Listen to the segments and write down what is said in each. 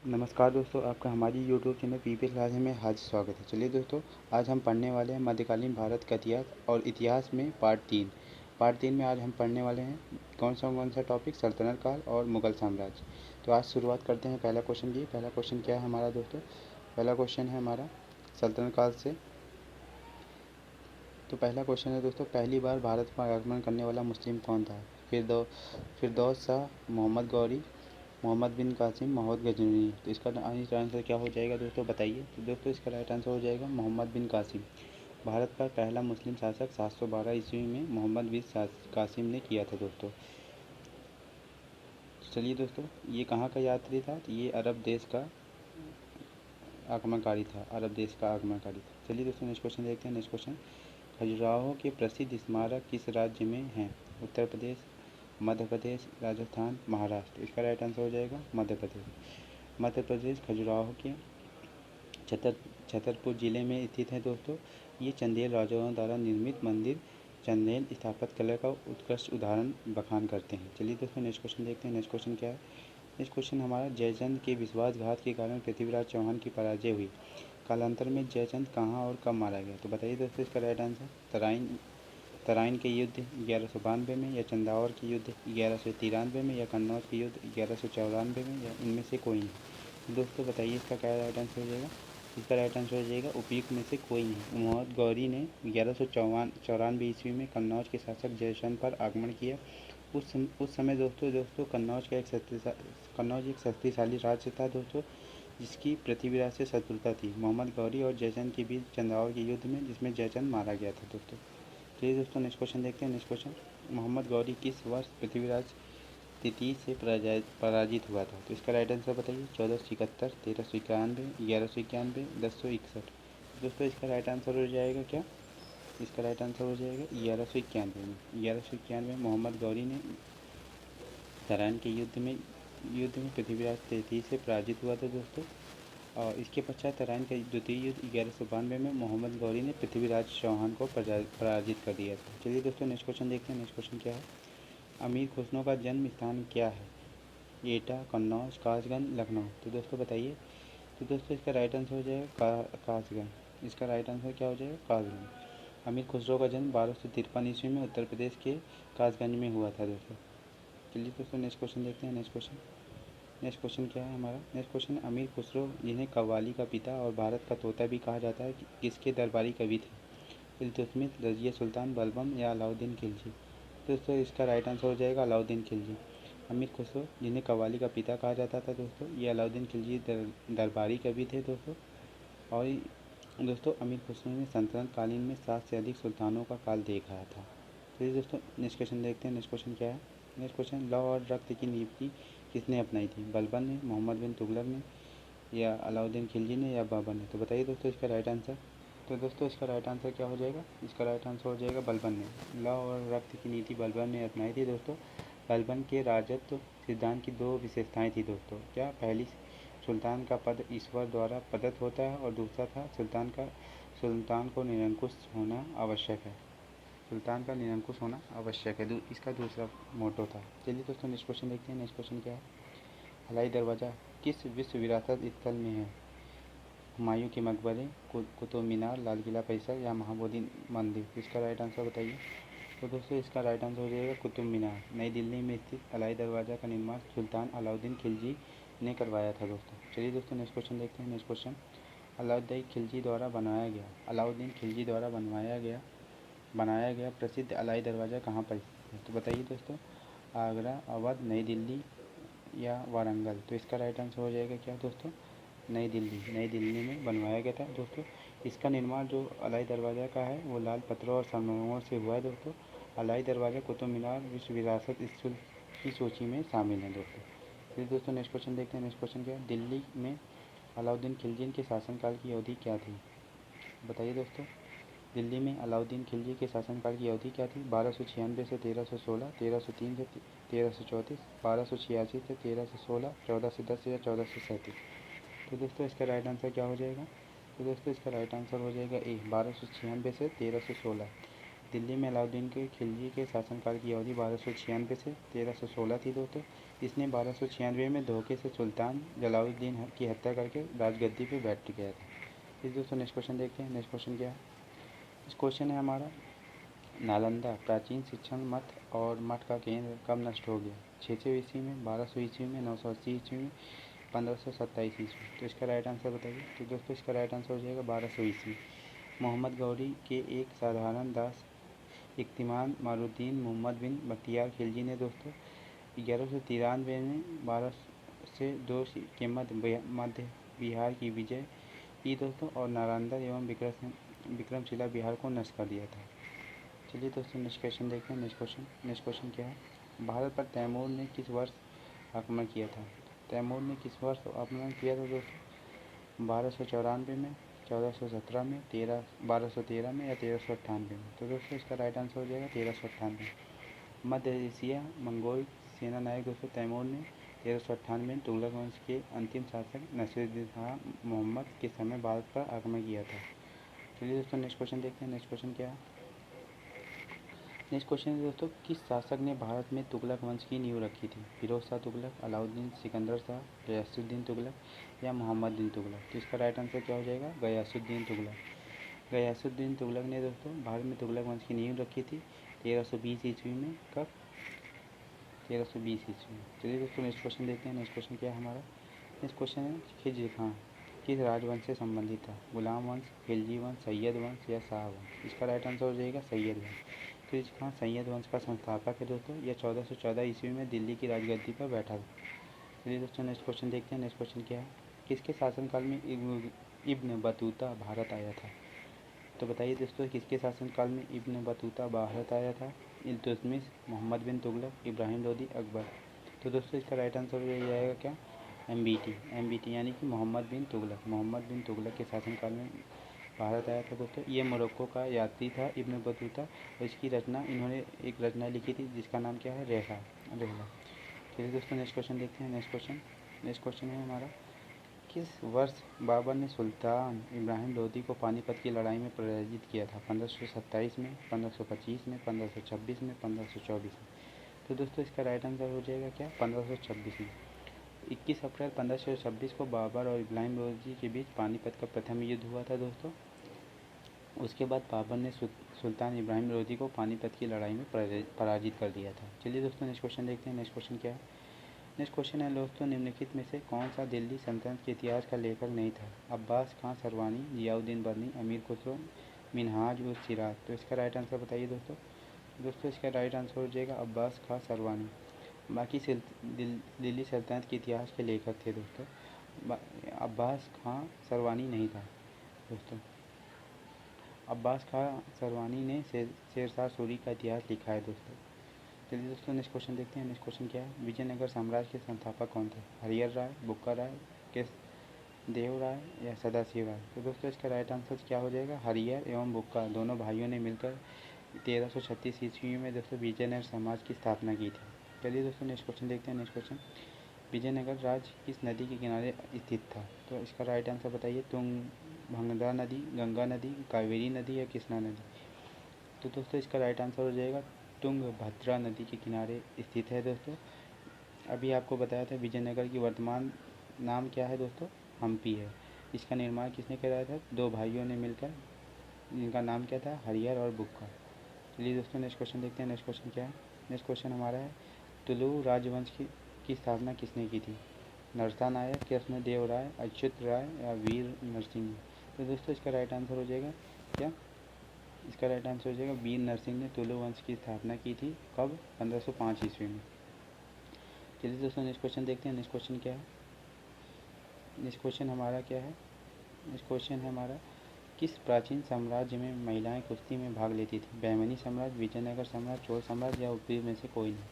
नमस्कार दोस्तों, आपका हमारी यूट्यूब चैनल पीपीएस क्लासेस में हार्दिक स्वागत है। चलिए दोस्तों, आज हम पढ़ने वाले हैं मध्यकालीन भारत का इतिहास और इतिहास में पार्ट 3 में आज हम पढ़ने वाले हैं कौन सा टॉपिक, सल्तनत काल और मुगल साम्राज्य। तो आज शुरुआत करते हैं पहला क्वेश्चन क्या है हमारा दोस्तों। पहला क्वेश्चन है हमारा सल्तनत काल से। तो पहला क्वेश्चन है दोस्तों, पहली बार भारत पर आक्रमण करने वाला मुस्लिम कौन था? फिरदौस शाह, मोहम्मद गौरी, मोहम्मद बिन कासिम, मोहम्मद गजनवी। तो इसका राइट आंसर क्या हो जाएगा दोस्तों, बताइए। तो दोस्तों इसका राइट आंसर हो जाएगा मोहम्मद बिन कासिम। भारत का पहला मुस्लिम शासक 712 ईस्वी में मोहम्मद बिन कासिम ने किया था दोस्तों। चलिए दोस्तों, ये कहाँ का यात्री था? तो ये अरब देश का आक्रमणकारी था। चलिए दोस्तों, नेक्स्ट क्वेश्चन देखते हैं। नेक्स्ट क्वेश्चन, खजुराहो के प्रसिद्ध स्मारक किस राज्य में हैं? उत्तर प्रदेश, मध्य प्रदेश, राजस्थान, महाराष्ट्र। इसका राइट आंसर हो जाएगा मध्य प्रदेश खजुराहो के छतरपुर जिले में स्थित है दोस्तों। ये चंदेल राजाओं द्वारा निर्मित मंदिर चंदेल स्थापत्य कला का उत्कृष्ट उदाहरण बखान करते हैं। चलिए दोस्तों, नेक्स्ट क्वेश्चन देखते हैं। नेक्स्ट क्वेश्चन क्या है? नेक्स्ट क्वेश्चन हमारा, जयचंद के विश्वासघात के कारण पृथ्वीराज चौहान की पराजय हुई। कालांतर में जयचंद कहाँ और कब मारा गया? तो बताइए दोस्तों इसका राइट आंसर। तराइन के युद्ध 1192 में, या चंदावर के युद्ध 1193 में, या कन्नौज के युद्ध 1194 में, या इनमें से कोई नहीं। दोस्तों बताइए इसका क्या राइट आंसर हो जाएगा। इसका राइट आंसर हो जाएगा उपयुक्त में से कोई नहीं। मोहम्मद गौरी ने 1194 ईस्वी में कन्नौज के शासक जयचंद पर आक्रमण किया। उस समय दोस्तों कन्नौज एक शक्तिशाली राज्य था दोस्तों, जिसकी पृथ्वीराज से शत्रुता थी मोहम्मद गौरी और जयचंद के बीच चंदावर के युद्ध में, जिसमें जयचंद मारा गया था दोस्तों। चलिए दोस्तों, नेक्स्ट क्वेश्चन देखते हैं। नेक्स्ट क्वेश्चन, मोहम्मद गौरी किस वर्ष पृथ्वीराज तृतीय से पराजित हुआ था? तो इसका राइट आंसर बताइए। 1471, 1391, 1191, 1061। दोस्तों इसका राइट आंसर हो जाएगा क्या? इसका राइट आंसर हो जाएगा 1191 में। 1191 में मोहम्मद गौरी ने तराइन के युद्ध में पृथ्वीराज तृतीय से पराजित हुआ था दोस्तों। और इसके पश्चात तराइन का द्वितीय युद्ध 1192 में मोहम्मद गौरी ने पृथ्वीराज चौहान को पराजित कर दिया था। चलिए दोस्तों, नेक्स्ट क्वेश्चन देखते हैं। नेक्स्ट क्वेश्चन क्या है? अमीर खुसरो का जन्म स्थान क्या है? एटा, कन्नौज, कासगंज, लखनऊ। तो दोस्तों बताइए। तो दोस्तों इसका राइट आंसर हो जाएगा कासगंज। इसका राइट आंसर क्या हो जाएगा? कासगंज। अमीर खुसरो का जन्म 1253 ईस्वी में उत्तर प्रदेश के कासगंज में हुआ था दोस्तों। चलिए दोस्तों, नेक्स्ट क्वेश्चन देखते हैं। नेक्स्ट क्वेश्चन क्या है हमारा? नेक्स्ट क्वेश्चन, अमीर खुसरो जिन्हें कव्वाली का पिता और भारत का तोता भी कहा जाता है, किसके दरबारी कवि थे? इल्तुतमिश, रजिया सुल्तान, बलबन, या अलाउद्दीन खिलजी। दोस्तों इसका राइट आंसर हो जाएगा अलाउद्दीन खिलजी। अमीर खुसरो जिन्हें कव्वाली का पिता कहा जाता था दोस्तों, ये अलाउद्दीन खिलजी दरबारी कवि थे दोस्तों। और दोस्तों अमीर खुसरो ने सल्तनत कालीन में 7 से अधिक सुल्तानों का काल देखा था। चलिए दोस्तों, नेक्स्ट क्वेश्चन देखते हैं। नेक्स्ट क्वेश्चन क्या है? नेक्स्ट क्वेश्चन, लौ और रक्त की नीति किसने अपनाई थी? बलबन ने, मोहम्मद बिन तुगलक ने, या अलाउद्दीन खिलजी ने, या बाबर ने। तो बताइए दोस्तों इसका राइट आंसर। तो दोस्तों इसका राइट आंसर क्या हो जाएगा? इसका राइट आंसर हो जाएगा बलबन ने। लौ और रक्त की नीति बलबन ने अपनाई थी दोस्तों। बलबन के राजत्व सिद्धांत की 2 विशेषताएं थी दोस्तों। क्या? पहली, सुल्तान का पद ईश्वर द्वारा प्रदत्त होता है, और दूसरा था सुल्तान को निरंकुश होना आवश्यक है। इसका दूसरा मोटो था। चलिए दोस्तों, नेक्स्ट क्वेश्चन देखते हैं। नेक्स्ट क्वेश्चन क्या है? हवाई दरवाज़ा किस विश्व विरासत स्थल में है? हुमायूं के मकबरे, कुतुब मीनार, लाल किला परिसर, या महाबोधि मंदिर। इसका राइट आंसर बताइए। तो दोस्तों इसका राइट आंसर हो जाएगा कुतुब मीनार। नई दिल्ली में स्थित अलाई दरवाज़ा का निर्माण सुल्तान अलाउद्दीन खिलजी ने करवाया था दोस्तों। चलिए दोस्तों, नेक्स्ट क्वेश्चन देखते हैं। नेक्स्ट क्वेश्चन, अलाउद्दीन खिलजी द्वारा बनाया गया प्रसिद्ध अलाई दरवाज़ा कहाँ पर स्थित है? तो बताइए दोस्तों। आगरा, अवध, नई दिल्ली, या वारंगल। तो इसका राइट आंसर हो जाएगा क्या दोस्तों? नई दिल्ली में बनवाया गया था दोस्तों। इसका निर्माण जो अलाई दरवाज़ा का है वो लाल पत्थरों और संगमरमर से हुआ है दोस्तों। अलाई दरवाज़ा कुतुब मीनार विश्व विरासत स्थल की सूची में शामिल है दोस्तों। फिर दोस्तों नेक्स्ट क्वेश्चन देखते हैं। नेक्स्ट क्वेश्चन क्या है? दिल्ली में अलाउद्दीन खिलजी के शासनकाल की अवधि क्या थी? बताइए दोस्तों। दिल्ली में अलाउद्दीन खिलजी के शासनकाल की अवधि क्या थी? 1296 से 1316, 1303 से 1334, 1286 से 1316, 1410 या 1437। तो दोस्तों इसका राइट आंसर क्या हो जाएगा? तो दोस्तों इसका राइट आंसर हो जाएगा ए, 1296 से 1316। दिल्ली में अलाउद्दीन के खिलजी के शासनकाल की अवधि 1296 से 1316 थी दोस्तों। इसने 1296 में धोखे से सुल्तान जलालुद्दीन की हत्या करके राजगद्दी पर बैठ गया था। इस दोस्तों नेक्स्ट क्वेश्चन देखते हैं। नेक्स्ट क्वेश्चन क्या है? इस क्वेश्चन है हमारा, नालंदा प्राचीन शिक्षण मठ और मठ का केंद्र कब नष्ट हो गया? 600 ईस्वी में, 1200 ईस्वी में, 980 ईस्वी में, 1527 ईस्वी। तो इसका राइट आंसर बताइए। तो दोस्तों इसका राइट आंसर हो जाएगा 1200 ईस्वी। मोहम्मद गौरी के एक साधारण दास इख्तियार मारुद्दीन मोहम्मद बिन बख्तियार खिलजी ने दोस्तों 1193 में 12 से 2 के मध्य बिहार की विजय की दोस्तों और नालंदा एवं विक्रमशिला बिहार को नष्ट कर दिया था। चलिए दोस्तों नेक्स्ट क्वेश्चन देखते हैं। नेक्स्ट क्वेश्चन क्या है? भारत पर तैमूर ने किस वर्ष आक्रमण किया था? तैमूर ने किस वर्ष आक्रमण किया था दोस्तों? 1294 में, 1417 में, 1213 में या 1398 में? तो दोस्तों इसका राइट आंसर हो जाएगा 1398। मध्य एशिया मंगोल सेना नायक दोस्तों तैमूर ने 1398 में तुगलक वंश के अंतिम शासक नसीरुद्दीन शाह मोहम्मद के समय भारत पर आक्रमण किया था। चलिए दोस्तों नेक्स्ट क्वेश्चन देखते हैं। नेक्स्ट क्वेश्चन क्या है? नेक्स्ट क्वेश्चन है दोस्तों, किस शासक ने भारत में तुगलक वंश की नींव रखी थी? फिरोज शाह तुगलक, अलाउद्दीन सिकंदर शाह, गयासुद्दीन तुगलक या मोहम्मद बिन तुगलक? तो इसका राइट आंसर क्या हो जाएगा? गयासुद्दीन तुगलक। गयासुद्दीन तुगलक ने दोस्तों भारत में तुगलक वंश की नींव रखी थी 1320 ईस्वी में। कब? 1320 ईस्वी में। चलिए दोस्तों नेक्स्ट क्वेश्चन देखते हैं। नेक्स्ट क्वेश्चन क्या है हमारा? नेक्स्ट क्वेश्चन है, खिज़र खां किस राजवंश से संबंधित था? गुलाम वंश, खिलजी वंश, सैयद वंश या शाह वंश? इसका राइट आंसर हो जाएगा सैयद वंश। खिज़र खां सैयद वंश का संस्थापक है दोस्तों। यह 1414 ईस्वी में दिल्ली की राजगद्दी पर बैठा था। चलिए दोस्तों नेक्स्ट क्वेश्चन देखते हैं। नेक्स्ट क्वेश्चन क्या है? किसके शासनकाल में इब्न बतूता भारत आया था? तो बताइए दोस्तों किसके शासनकाल में इब्न बतूता भारत आया था? इल्तुतमिश, मोहम्मद बिन तुगलक, इब्राहिम लोदी, अकबर? तो दोस्तों इसका राइट आंसर हो जाएगा क्या? एमबीटी यानी कि मोहम्मद बिन तुगलक के शासनकाल में भारत आया था दोस्तों। ये मोरक्को का यात्री था इब्न बतूता और इसकी रचना इन्होंने एक रचना लिखी थी जिसका नाम क्या है? रहला। चलिए दोस्तों नेक्स्ट क्वेश्चन देखते हैं। नेक्स्ट क्वेश्चन है हमारा, किस वर्ष बाबर ने सुल्तान इब्राहिम लोदी को पानीपत की लड़ाई में पराजित किया था? 1527 में, 1525 में, 1526 में, 1524 में? तो दोस्तों इसका राइट आंसर हो जाएगा क्या? 1526 में। 21 अप्रैल 1526 को बाबर और इब्राहिम लोदी के बीच पानीपत का प्रथम युद्ध हुआ था दोस्तों। उसके बाद बाबर ने सुल्तान इब्राहिम लोदी को पानीपत की लड़ाई में पराजित कर दिया था। चलिए दोस्तों नेक्स्ट क्वेश्चन देखते हैं। नेक्स्ट क्वेश्चन क्या है? नेक्स्ट क्वेश्चन है दोस्तों, निम्नलिखित में से कौन सा दिल्ली सल्तनत के इतिहास का लेखक नहीं था? अब्बास खां सरवानी, जियाउद्दीन बर्नी, अमीर खुसरो, मिनहाज उस सिराज? तो इसका राइट आंसर बताइए दोस्तों इसका राइट आंसर हो जाएगा अब्बास खां सरवानी। बाकी दिल्ली सल्तनत के इतिहास के लेखक थे दोस्तों। अब्बास खां सरवानी नहीं था दोस्तों। अब्बास खां सरवानी ने शेरशाह सूरी का इतिहास लिखा है दोस्तों। चलिए दोस्तों नेक्स्ट क्वेश्चन देखते हैं। नेक्स्ट क्वेश्चन क्या है? विजयनगर साम्राज्य के संस्थापक कौन थे? हरिहर राय, बुक्का राय, केस देव राय या सदाशिव राय? तो दोस्तों इसका राइट आंसर क्या हो जाएगा? हरिहर एवं बुक्का दोनों भाइयों ने मिलकर 1336 ईस्वी में दोस्तों विजयनगर साम्राज्य की स्थापना की थी। चलिए दोस्तों नेक्स्ट क्वेश्चन देखते हैं। नेक्स्ट क्वेश्चन, विजयनगर राज्य किस नदी के किनारे स्थित था? तो इसका राइट आंसर बताइए। तुंगभद्रा नदी, गंगा नदी, कावेरी नदी या कृष्णा नदी? तो दोस्तों इसका राइट आंसर हो जाएगा तुंगभद्रा नदी के किनारे स्थित है दोस्तों। अभी आपको बताया था विजयनगर की वर्तमान नाम क्या है दोस्तों? हम्पी है। इसका निर्माण किसने कराया था? दो भाइयों ने मिलकर, जिनका नाम क्या था? हरिहर और बुक्का। चलिए दोस्तों नेक्स्ट क्वेश्चन देखते हैं। नेक्स्ट क्वेश्चन क्या है? नेक्स्ट क्वेश्चन हमारा है, तुलु राजवंश की स्थापना किसने की थी? नरसा नायक, कृष्णदेव राय, अच्युत राय या वीर नरसिंह? तो दोस्तों इसका राइट आंसर हो जाएगा क्या? इसका राइट आंसर हो जाएगा वीर नरसिंह ने तुलु वंश की स्थापना की थी। कब? 1505 ईस्वी में। चलिए दोस्तों नेक्स्ट क्वेश्चन देखते हैं। नेक्स्ट क्वेश्चन क्या है? नेक्स्ट क्वेश्चन हमारा क्या है? नेक्स्ट क्वेश्चन है हमारा, किस प्राचीन साम्राज्य में महिलाएं कुश्ती में भाग लेती थी? बहमनी साम्राज्य, विजयनगर साम्राज्य, चोल साम्राज्य या ऊपरी में से कोई नहीं?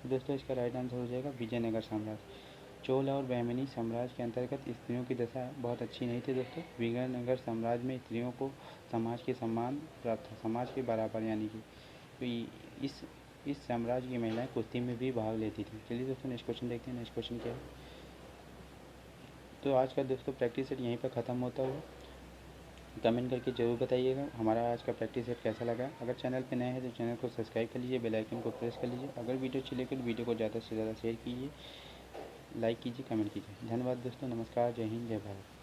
तो दोस्तों इसका राइट आंसर हो जाएगा विजयनगर साम्राज्य। चोल और बहमनी साम्राज्य के अंतर्गत स्त्रियों की दशा बहुत अच्छी नहीं थी दोस्तों। विजयनगर साम्राज्य में स्त्रियों को समाज के सम्मान प्राप्त था, समाज के बराबर यानी कि। तो इस साम्राज्य की महिलाएं कुश्ती में भी भाग लेती थी। चलिए दोस्तों नेक्स्ट क्वेश्चन देखते हैं। नेक्स्ट क्वेश्चन क्या है? तो आज का दोस्तों प्रैक्टिस सेट यहीं पर ख़त्म होता हुआ। कमेंट करके ज़रूर बताइएगा हमारा आज का प्रैक्टिस सेट कैसा लगा। अगर चैनल पे नए हैं तो चैनल को सब्सक्राइब कर लीजिए, बेल आइकन को प्रेस कर लीजिए। अगर वीडियो अच्छी लगे तो वीडियो को ज़्यादा से ज़्यादा शेयर कीजिए, लाइक कीजिए, कमेंट कीजिए। धन्यवाद दोस्तों, नमस्कार, जय हिंद, जय भारत।